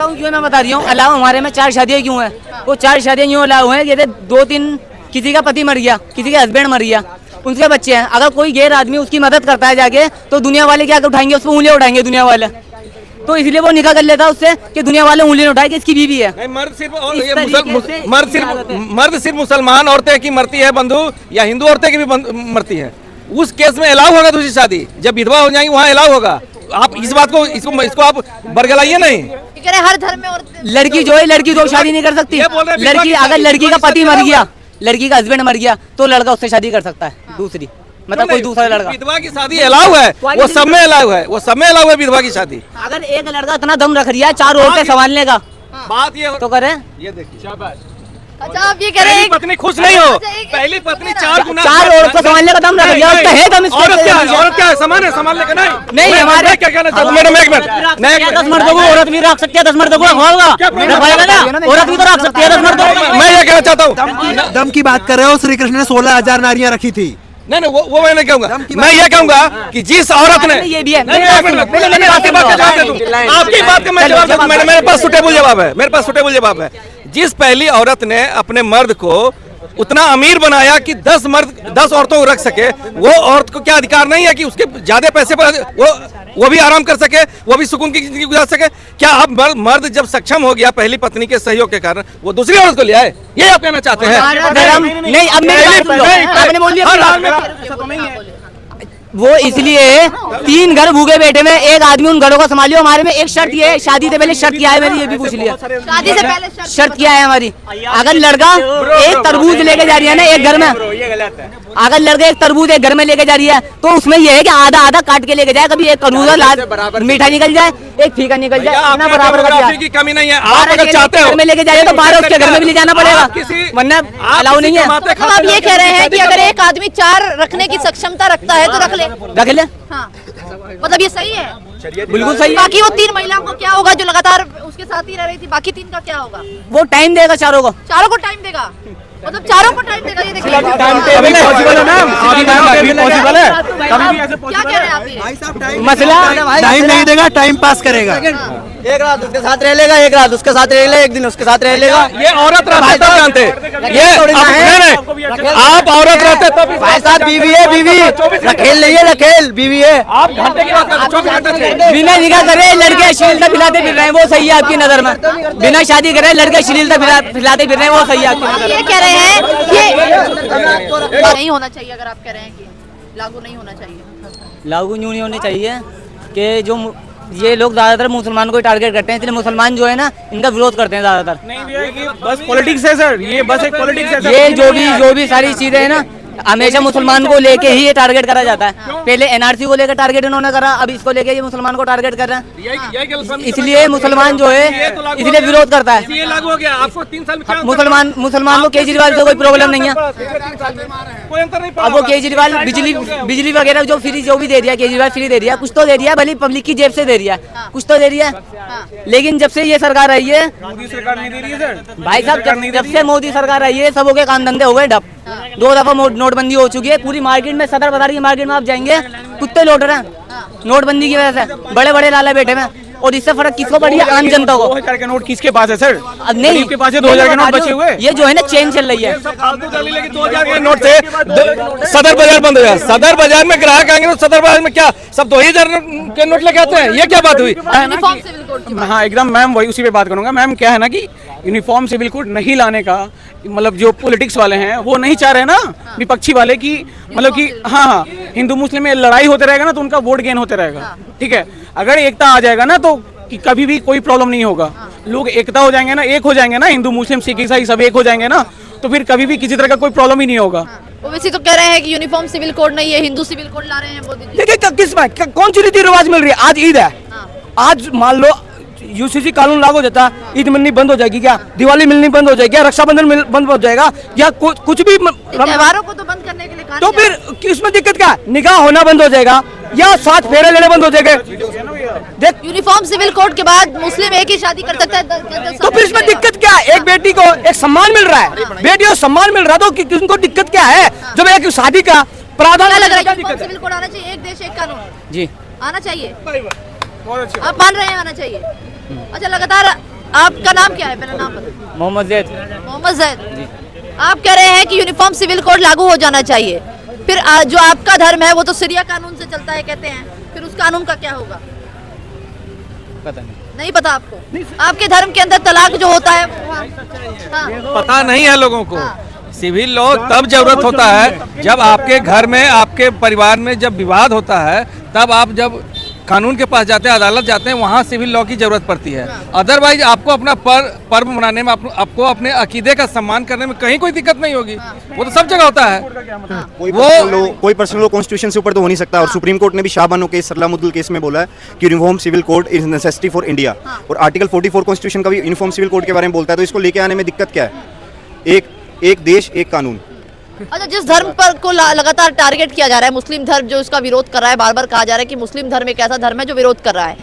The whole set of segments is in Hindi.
क्यों मैं बता रही हूँ, अलाउ हमारे में 4 शादियाँ क्यों है? वो 4 शादियाँ क्यों अलाउ है? जैसे 2-3 किसी का पति मर गया, किसी का हस्बैंड मर गया, उनके बच्चे हैं, अगर कोई गैर आदमी उसकी मदद करता है जाके, तो दुनिया वाले क्या उठाएंगे? उसको उंगलियां उठाएंगे दुनिया वाले। तो इसलिए वो निकाह कर लेता है उससे कि दुनिया वाले उंगलियां उठाए कि इसकी बीवी है। नहीं, मर्द सिर्फ मुसलमान औरतें की मरती है बंधु, या हिंदू औरतें की भी मरती है, उस केस में अलाउ होगा दूसरी शादी। जब विधवा हो जाएंगी वहाँ अलाउ होगा। आप इस बात को इसको आप बरगलाइए नहीं। हर धर्म में लड़की जो है, लड़की 2 शादी नहीं कर सकती। लड़की अगर लड़की का पति मर गया, लड़की का हस्बैंड मर गया, तो लड़का उससे शादी कर सकता है दूसरी, मतलब कोई दूसरा लड़का। विधवा की शादी अलाउ है, वो सब में अलाउ है, वो सब में अलाउ है विधवा की शादी। अगर एक लड़का इतना दम रख रहा है 4 औरतें संभालने का, बात ये तो करे। ये देखिए, अच्छा आप ये कह रहे हैं पत्नी खुश नहीं हो, पहली पत्नी 4 औरत को संभालने का दम रख दिया, उसका है दम। औरत क्या है? समान है संभालने का? नहीं हमारे क्या कहना चाहता हूँ मैडम, एक मिनट। 10 मर्दों को औरत भी रख सकती है, 10 मर्दों को होगा, औरत भी तो रख सकती है 10 मर्दों को। मैं ये कहना चाहता हूँ, दम की बात कर रहे हो, श्री कृष्ण ने 16,000 नारियां रखी थी। नहीं वो मैं नहीं कहूँगा। मैं ये कहूँगा कि जिस औरत ने, ये भी है, आपकी बात का मैं जवाब दूं, मेरे पास सुटेबल जवाब है, मेरे पास सुटेबल जवाब है। जिस पहली औरत ने अपने मर्द को उतना अमीर बनाया कि 10 औरतों को रख सके, वो औरत को क्या अधिकार नहीं है कि उसके ज्यादा पैसे पर वो भी आराम कर सके, वो भी सुकून की जिंदगी गुजार सके? क्या अब मर्द जब सक्षम हो गया पहली पत्नी के सहयोग के कारण, वो दूसरी औरत को ले आए? ये आप कहना चाहते हैं? नहीं, अब आपने बोल दिया। वो इसलिए 3 घर भूखे बैठे में, एक आदमी उन घरों को संभालियो। हमारे में एक शर्त ये है, शादी से पहले शर्त क्या है मेरी, ये भी पूछ लिया। शादी से पहले शर्त क्या है हमारी? अगर लड़का एक तरबूज लेके जा रही है ना एक घर में, अगर लड़का एक तरबूज एक घर में लेके जा रही है, तो उसमें यह है कि आधा आधा काट के लेके जाए। कभी एक तरबूज मीठा निकल जाए, एक फीका निकल जाए, अपना बराबर की कमी नहीं है। आप अगर चाहते हो में लेके जाए तो 12 उसके घर में भी ले जाना पड़ेगा, वरना अलाउ नहीं है। तो आप ये कह रहे हैं कि अगर एक आदमी 4 रखने की सक्षमता रखता है तो रख ले। हाँ, मतलब ये सही है, बिल्कुल सही है। बाकी वो 3 महिलाओं को क्या होगा जो लगातार उसके साथ ही रह रही थी? बाकी 3 का क्या होगा? वो टाइम देगा चारों को टाइम देगा, मतलब 4 को टाइम देगा। ये देखिए अभी पॉसिबल है मैम, अभी पॉसिबल है। क्या कह रहे हैं आप? ये मसला टाइम नहीं देगा, टाइम पास करेगा। एक रात उसके साथ रह लेगा, एक रात उसके साथ रह लेगा, एक दिन उसके साथ रह लेगा। ये औरत रहते तब जानते, ये आप औरत रहते तब। भाई साहब बीवी है, बीवी रखेल नहीं है, रखेल बीवी है। आप घंटे की बात कर रहे हैं, बिना निकाह करे लड़के अश्लीलता फैलाते फिर रहे हैं, वो सही है आपकी नजर में? बिना शादी करे लड़के अश्लीलता फैलाते फिर रहे हैं, वो सही है आपकी नजर में? ये कह रहे हैं कि नहीं होना चाहिए, अगर आप कह रहे हैं कि लागू नहीं होना चाहिए। लागू यूँ नहीं होने चाहिए कि जो ये लोग ज्यादातर मुसलमान को टारगेट करते हैं, इसलिए मुसलमान जो है ना इनका विरोध करते हैं ज्यादातर। नहीं, बस पॉलिटिक्स है सर, ये बस एक पॉलिटिक्स है सर। ये जो भी सारी चीजें है ना, हमेशा मुसलमान को लेके ही ये टारगेट करा जाता है। पहले एनआरसी को लेकर टारगेट इन्होंने करा, अब इसको लेके ये मुसलमान को टारगेट कर रहे हैं। इसलिए मुसलमान जो है इसलिए विरोध करता है। ये लागू हो गया, आपको 3 साल में मुसलमान को केजरीवाल से कोई प्रॉब्लम नहीं है। कोई अंतर नहीं। अब वो केजरीवाल बिजली वगैरह जो फ्री जो भी दे दिया, केजरीवाल फ्री दे दिया, कुछ तो दे दिया, भले पब्लिक की जेब से दे दिया, कुछ तो दे दिया। लेकिन जब से ये सरकार आई है, मोदी सरकार नहीं दे रही है सर। भाई साहब जब से मोदी सरकार आई है, सबों के काम धंधे हो गए ठप। 2 दफा नोटबंदी हो चुकी है, पूरी मार्केट में, सदर बाजार की मार्केट में आप जाएंगे कुत्ते लौट रहे हैं नोटबंदी की वजह से। बड़े बड़े लाला बैठे में, और इससे फर्क किसको पड़ी है? आम जनता को। 2000 के नोट किसके पास है सर? नहीं, के पास 2000 के नोट बचे हुए। ये जो है ना चेन चल रही है। 2000 के नोट से सदर बाजार बंद हो गया। सदर बाजार में ग्राहक आएंगे तो सदर बाजार में क्या सब 2000 के नोट लेके आते हैं? ये क्या बात हुई? यूनिफॉर्म सिविल कोड की बात। हाँ एकदम मैम, वही उसी पे बात करूंगा। मैम क्या है ना कि यूनिफॉर्म सिविल कोड नहीं लाने का मतलब जो पॉलिटिक्स वाले हैं वो नहीं चाह रहे ना, विपक्षी वाले की मतलब कि हाँ हिंदू मुस्लिम में लड़ाई होते रहेगा ना तो उनका वोट गेन होते रहेगा। ठीक है, अगर एकता आ जाएगा ना तो कि कभी भी कोई प्रॉब्लम नहीं होगा। लोग एकता हो जाएंगे ना, एक हो जाएंगे ना, हिंददू मुस्लिम सिख ईसाई सब एक हो जाएंगे ना, तो फिर कभी भी किसी तरह का कोई प्रॉब्लम ही नहीं होगा। ओवैसी तो कह रहे हैं कि यूनिफॉर्म सिविल कोड नहीं है, हिंदू सिविल कोड ला रहे हैं मोदी जी। देखिए किस में कौन सी रीति रिवाज मिल रही है? आज ईद है, आज मान लो यूसीसी कानून लागू हो जाता, ईद मिलनी बंद हो जाएगी क्या? दिवाली मिलनी बंद हो जाएगी क्या? रक्षाबंधन बंद हो जाएगा या कुछ भी त्योहारों को तो बंद करने के लिए कहा। तो फिर इसमें दिक्कत क्या? निकाह होना बंद हो जाएगा या 7 फेरे लेने बंद हो जाएंगे? देख, यूनिफॉर्म सिविल कोड के बाद मुस्लिम एक ही शादी कर सकता है, तो फिर इसमें दिक्कत क्या है? एक बेटी को एक सम्मान मिल रहा है, बेटी को सम्मान मिल रहा है, तो उनको दिक्कत क्या है? जब एक शादी का प्रावधान लग रहा है यूनिफॉर्म सिविल कोड आना चाहिए, एक देश एक कानून जी आना चाहिए। आप मान रहे हैं आना चाहिए? अच्छा, लगातार आपका नाम क्या है, पहले नाम बताओ। मोहम्मद जैद। मोहम्मद जैद, आप कह रहे हैं कि यूनिफॉर्म सिविल कोड लागू हो जाना चाहिए, फिर जो आपका धर्म है वो तो शरिया कानून से चलता है कहते हैं, फिर उस कानून का क्या होगा? पता नहीं। नहीं पता आपको? आपके धर्म के अंदर तलाक जो होता है हाँ। पता नहीं है लोगों को। सिविल लॉ तब जरूरत होता है जब आपके घर में, आपके परिवार में जब विवाद होता है, तब आप जब कानून के पास जाते हैं, अदालत जाते हैं, वहाँ सिविल लॉ की जरूरत पड़ती है। अदरवाइज आपको अपना पर्व मनाने में, आपको अपने अकीदे का सम्मान करने में कहीं कोई दिक्कत नहीं होगी। वो तो सब जगह होता है। कोई पर्सनल लॉ कॉन्स्टिट्यूशन से ऊपर तो हो नहीं सकता। और सुप्रीम कोर्ट ने भी शाहबानो केस, सलामुद्दीन केस में बोला है कि uniform civil code is necessity for India. और आर्टिकल 44 कॉन्स्टिट्यूशन का भी यूनिफॉर्म सिविल कोड के बारे में बोलता है। तो इसको लेके आने में दिक्कत क्या है? एक देश एक कानून। अच्छा, जिस धर्म पर को लगातार टारगेट किया जा रहा है, मुस्लिम धर्म जो इसका विरोध कर रहा है, बार बार कहा जा रहा है कि मुस्लिम धर्म एक ऐसा धर्म है जो विरोध कर रहा है,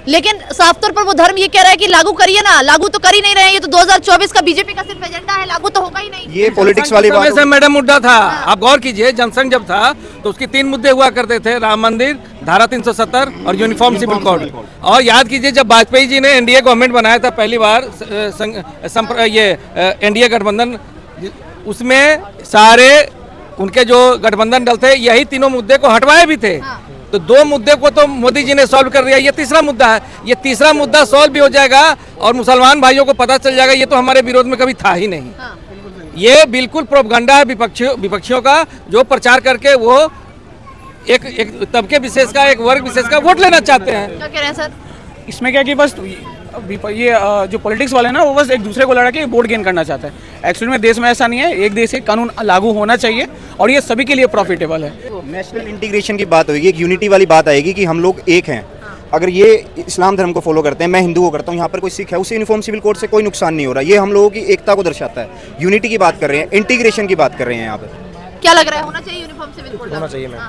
लेकिन साफ तौर पर वो धर्म ये कह रहा है कि लागू करिए ना, लागू तो कर ही नहीं रहे हैं। ये तो 2024 का बीजेपी का सिर्फ एजेंडा है, लागू तो होगा ही नहीं। ये पॉलिटिक्स वाली बात से मैडम मुद्दा था। आप गौर कीजिए, जनसंघ जब था तो उसके 3 मुद्दे हुआ करते थे, राम मंदिर, धारा 370 और यूनिफॉर्म सिविल कोड। और याद कीजिए, जब वाजपेयी जी ने एनडीए गवर्नमेंट बनाया था पहली बार, एनडीए गठबंधन, उसमें सारे उनके जो गठबंधन दल थे यही तीनों मुद्दे को हटवाए भी थे। तो 2 मुद्दे को तो मोदी जी ने सॉल्व कर दिया। ये तीसरा मुद्दा है, ये तीसरा मुद्दा सॉल्व भी हो जाएगा और मुसलमान भाइयों को पता चल जाएगा ये तो हमारे विरोध में कभी था ही नहीं। ये बिल्कुल प्रोपगंडा है विपक्षियों का, जो प्रचार करके वो एक तबके विशेष का, एक वर्ग विशेष का वोट लेना चाहते हैं। क्या कह रहे हैं सर? इसमें क्या कि बस ये जो पॉलिटिक्स वाले हैं ना, वो बस एक दूसरे को लड़ा के वोट गेन करना चाहते हैं। एक्चुअली में देश में ऐसा नहीं है, एक देश एक कानून लागू होना चाहिए और ये सभी के लिए प्रॉफिटेबल है। नेशनल इंटीग्रेशन की बात होगी, एक यूनिटी वाली बात आएगी कि हम लोग एक हैं। अगर ये इस्लाम धर्म को फॉलो करते हैं, मैं हिंदू को करता हूँ, यहाँ पर कोई सिख है, उसे यूनिफॉर्म सिविल कोड से कोई नुकसान नहीं हो रहा। ये हम लोगों की एकता को दर्शाता है। यूनिटी की बात कर रहे हैं, इंटीग्रेशन की बात कर रहे हैं यहाँ पर। क्या लग रहा है, होना चाहिए यूनिफॉर्म सिविल कोड? होना चाहिए मैम।